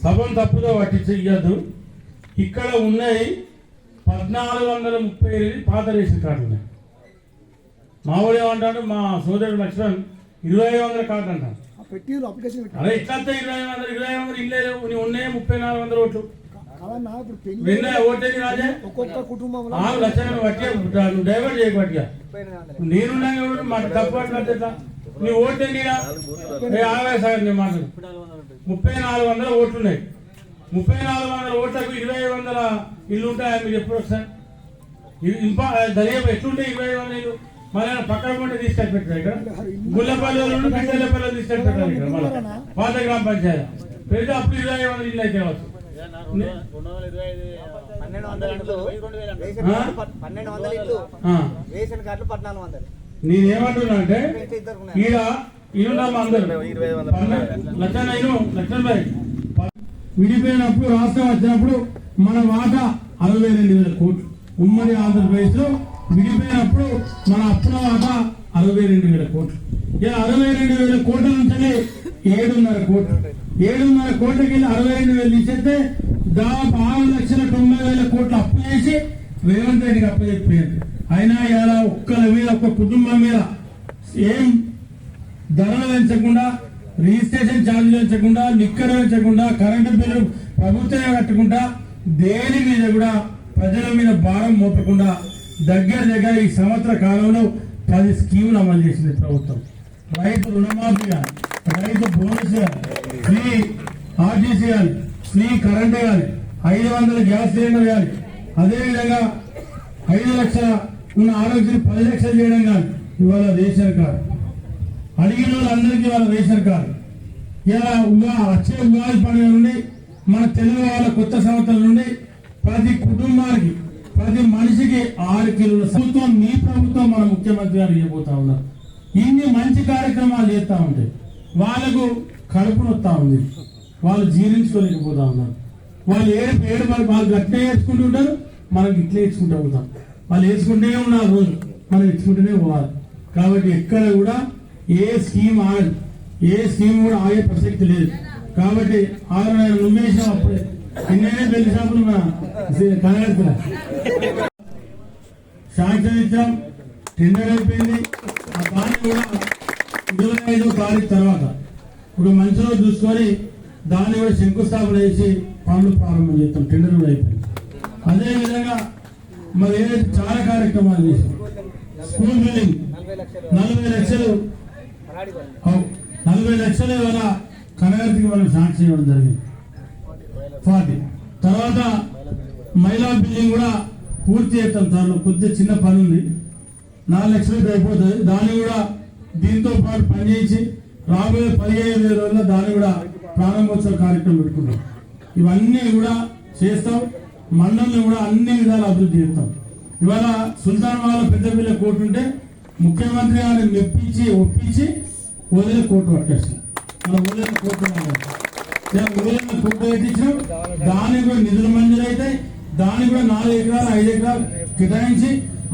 సభం తప్పుదో పట్టించదు. ఇక్కడ ఉన్నాయి 1438 పాత రేషన్ కార్డు ఉన్నాయి. మావాడు ఏమంటాడు, మా సోదరుడు లక్ష్మణ్ 2500 కార్డు అంటాను. అదే ఇట్లా 2500 ఇల్లే ఉన్నాయి. 3400 ఓట్లు ఓటేది రాజే. ఒక్కొక్క కుటుంబం 6 లక్షలను బట్టి నువ్వు డైవర్ట్ చేయబట్టిగా నేనున్నా మాట తప్పు అట్లా నీ ఓటే నీరా ఆవేశారు. నేను మాట్లాడు 3400 ఓట్లు ఉన్నాయి. 3400 ఓట్లకు 2500 ఇల్లు ఉంటాయా మీరు ఎప్పుడు వస్తారు? దర్యాప్తు ఎట్లుంటే 2500 ఇల్లు మళ్ళీ పక్కన ఉంటే తీసుకొని పెట్టారు. ఇక్కడ గుల్లపల్లి పెద్దపల్లి తీసుకొని పెట్టారు. ఇక్కడ మళ్ళీ పాత గ్రామ పంచాయతీ పెడితే అప్పుడు 2500 ఇల్లు అయితే కావచ్చు. నేనేమంటున్నా అంటే ఈడ ఇల్లున్నాము అందరూ లక్షణాయి విడిపోయినప్పుడు రాష్ట్రం వచ్చినప్పుడు మన వాటా 62,000 కోట్లు. ఉమ్మడి ఆంధ్రప్రదేశ్ లో విడిపోయినప్పుడు మన అప్పుల వాటా 62,000 కోట్లు. 62,000 కోట్ల నుంచి 7.5 కోట్లు. 7.5 కోట్లకి వెళ్ళి 62,000 తీసేస్తే దాదాపు 6,90,000 కోట్లు అప్పు చేసి రేవంత్ రెడ్డికి అప్పచెప్పారు. అయినా ఇలా ఒక్కరి మీద ఒక్క కుటుంబం మీద ఏం ధరలు పెంచకుండా, రిజిస్ట్రేషన్ ఛార్జీలు పెంచకుండా, లిక్కర్ పెంచకుండా, కరెంటు బిల్లు ప్రభుత్వమే కట్టకుండా, దేని మీద కూడా ప్రజల మీద భారం మోపకుండా దగ్గర ఈ సంవత్సర కాలంలో 10 స్కీములు అమలు చేసింది ప్రభుత్వం. రైతు రుణమాఫీ కానీ, రైతు బోనస్ కానీ, ఫ్రీ ఆర్టీసీ కానీ, ఫ్రీ కరెంట్ కానీ, 500 గ్యాస్ సిలిండర్ కానీ, అదేవిధంగా 5 లక్షల ఉన్న ఆరోగ్యం 10 లక్షలు చేయడం కానీ, ఇవాళ రేషన్ కార్డు అడిగిన వాళ్ళందరికీ వాళ్ళ రేషన్ కార్డు. ఇలా వచ్చే ఉగాది పండుగ నుండి మన తెలుగు వాళ్ళ కొత్త సంవత్సరం నుండి ప్రతి కుటుంబానికి ప్రతి మనిషికి 6 కిలోల ప్రభుత్వం, మీ ప్రభుత్వం మన ముఖ్యమంత్రి గారు ఇవ్వబోతా ఉన్నారు. ఇన్ని మంచి కార్యక్రమాలు చేస్తూ ఉంటే వాళ్ళకు కడుపు నొత్తా ఉంది, వాళ్ళు జీర్ణించుకోలేకపోతా ఉన్నారు. వాళ్ళు ఏడు వాళ్ళు గట్టే వేసుకుంటూ ఉంటారు, మనకి ఇట్లే వేసుకుంటూ పోతాం. వాళ్ళు వేసుకుంటే ఉన్నారు రోజు, మనం ఇచ్చుకుంటూనే పోవాలి. కాబట్టి ఎక్కడ కూడా ఏ స్కీమ్ ఆగదు, ఏ స్కీమ్ కూడా ఆగే ప్రసక్తి లేదు. కాబట్టి 6 నిమిషం అప్పుడే ఎన్నైనా పెళ్లి షాపులు కనగడుతున్నా శాంక్షన్ ఇచ్చాం, టెండర్ అయిపోయింది. ఆ దాన్ని కూడా 25వ తారీఖు తర్వాత ఒక మంచి రోజు చూసుకొని దాన్ని కూడా శంకుస్థాపన చేసి పనులు ప్రారంభం చేస్తాం. టెండర్ కూడా అయిపోయింది. అదేవిధంగా మరి ఏదైతే చాలా కార్యక్రమాలు చేసాం. స్కూల్ బిల్డింగ్ 40 లక్షలు 40 లక్షలు ఇవాళ కనగర్తికి వాళ్ళకి శాంక్షన్ ఇవ్వడం జరిగింది. 40 తర్వాత మహిళా బిల్డింగ్ కూడా పూర్తి చేస్తాం. దానిలో కొద్దిగా చిన్న పని ఉంది, 4 లక్షలకి అయిపోతుంది. దాన్ని కూడా దీంతో పాటు పనిచేసి రాబోయే 15 రోజుల్లో దాన్ని కూడా ప్రారంభోత్సవ కార్యక్రమం పెట్టుకుంటాం. ఇవన్నీ కూడా చేస్తాం. మండలిని కూడా అన్ని విధాలు అభివృద్ధి చేస్తాం. ఇవాళ సుల్తాన్ వాళ్ళ పెద్దపిల్ల కోర్టు ఉంటే ముఖ్యమంత్రి గారిని మెప్పించి ఒప్పించి వదిలే కోర్టు పట్టేస్తాం. మన వదిలిన కోర్టు వదిలిన కోర్టు పెట్టించాం. దానికి కూడా నిధులు మంజూరు అవుతాయి. దానికి కూడా 4 ఎకరాలు 5 ఎకరాలు కేటాయించి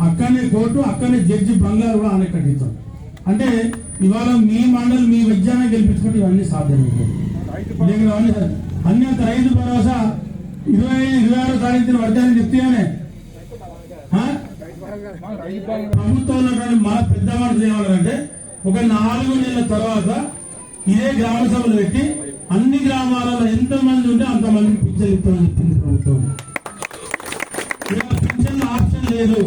అక్కడనే కోర్టు, అక్కడనే జడ్జి బంగ్లాలు కూడా ఆమె కట్టిస్తాం. అంటే ఇవాళ మీ మండలి మీ విద్యాన్ని గెలిపించుకుంటే ఇవన్నీ సాధ్యమైంది. అన్ని రైతు భరోసా 26వ తారీఖున పడతాయని చెప్తేనే ప్రభుత్వంలో మన పెద్ద మాటలు ఏమన్నారంటే ఒక 4 నెలల తర్వాత ఇదే గ్రామ సభలు పెట్టి అన్ని గ్రామాలలో ఎంతమంది ఉంటే అంతమందికి పింఛన్ ఇస్తామని చెప్పింది ప్రభుత్వం. పింఛన్ ఆప్షన్ లేదు.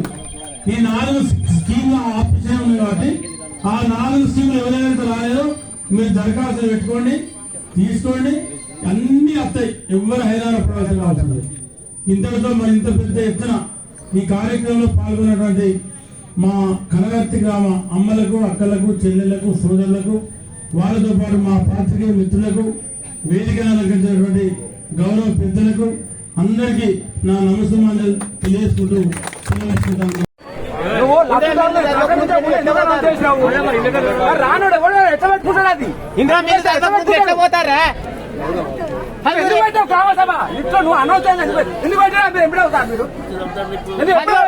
ఈ 4 స్కీమ్ల ఆప్షన్ ఉంది కాబట్టి ఆ 4 స్కీములు ఎవరైతే రాలేదో మీరు దరఖాస్తులు పెట్టుకోండి, తీసుకోండి, అన్ని వస్తాయి. ఎవరు హైరాణ పడాల్సిన అవసరం లేదు. ఇంతటితో మరి ఇంత పెద్ద ఎత్తున ఈ కార్యక్రమంలో పాల్గొన్నటువంటి మా కనగర్తి గ్రామ అమ్మలకు, అక్కలకు, చెల్లెళ్లకు, సోదరులకు, వాళ్ళతో పాటు మా పాత్రికేయ మిత్రులకు, వేదికను అలంకరించినటువంటి గౌరవ పెద్దలకు అందరికీ నా నమస్కారాలు తెలియజేసుకుంటూ సెలవుకుంటాను. రానుడు ఎట్లా పెట్టుకుంటాడు? అది ఎట్లా పోతారా? గ్రామసభ ఇంట్లో నువ్వు అనౌన్స్ ఎందుకు పెట్టినా మీరు ఎప్పుడు అవుతారు? మీరు ఎప్పుడు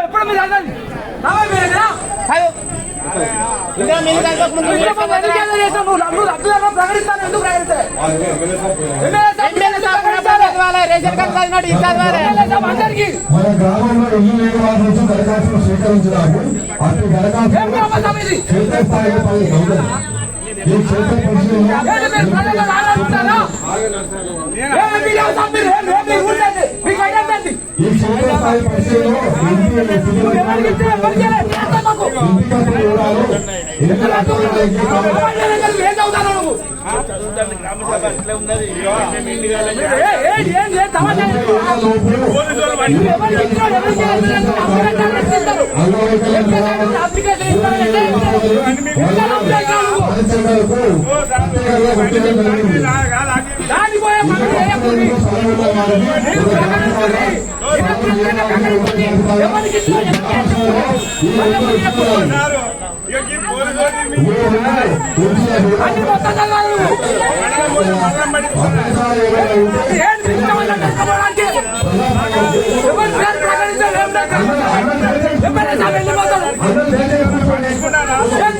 మీరు ప్రకటిస్తాను. ఎందుకు ప్రకటిస్తారు? చదవాలి, రేషన్ కార్డు చదివినట్టు ఇది చదవాలి. అందరికి మన గ్రామంలో ఇల్లు లేని వారి నుంచి దరఖాస్తులు స్వీకరించడానికి అటు దరఖాస్తు క్షేత్రస్థాయిలో 10,000 ఈ క్షేత్ర పరిశీలన ఈ క్షేత్రస్థాయి పరిశీలనలో ఎంపిక వివరాలు ఎన్నికల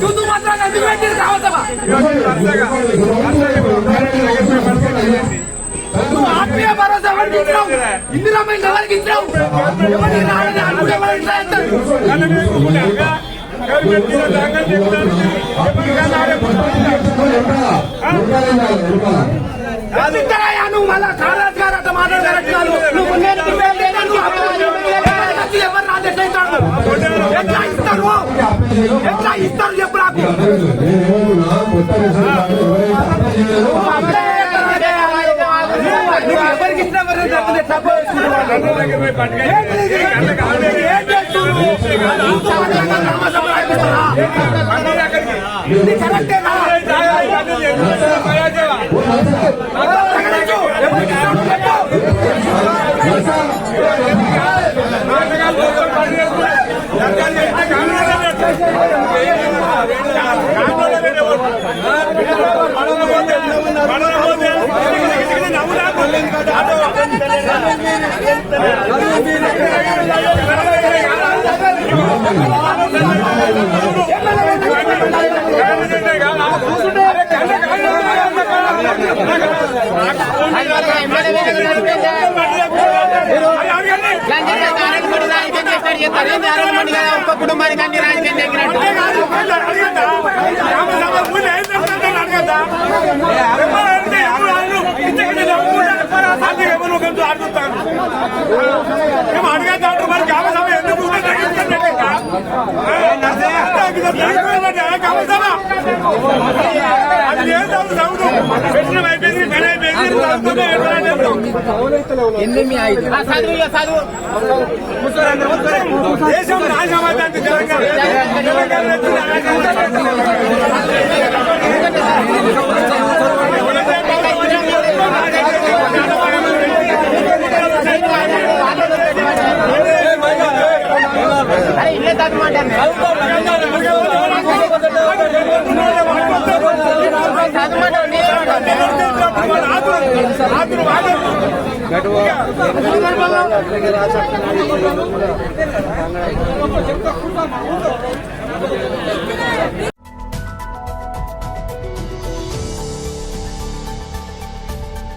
చూస్తూ మాత్రం ఎందుకు పెట్టింది కావద్దమా ఆత్మీయ భరోసా ఎవరికి ఇచ్చినావు ఇందిరా మహిళ ఎవరికి ఇచ్చినావు ఎవరికి రాడని అనుకుంటే ఎవరికి ఇట్లా చేస్తారు నువ్వు మళ్ళా కారాజ్ గారు అట్లా మాట్లాడగలుగుతున్నావు నువ్వు ఎవరు రాజు ఎట్లా ఇస్తారు ఎట్లా ఇస్తారు చెప్పు నాకు ఎవరికి ఇచ్చిన కరెక్టేనా కుటుంబానికి అన్ని రాజకీయం అడిగేదాంట్లో మరి కావసభ ఎందుకు ఎన్ని చదువు చదువు దేశం నాశనమైంది అరే ఇల్లే చదవమంటారు చదువుమంటారు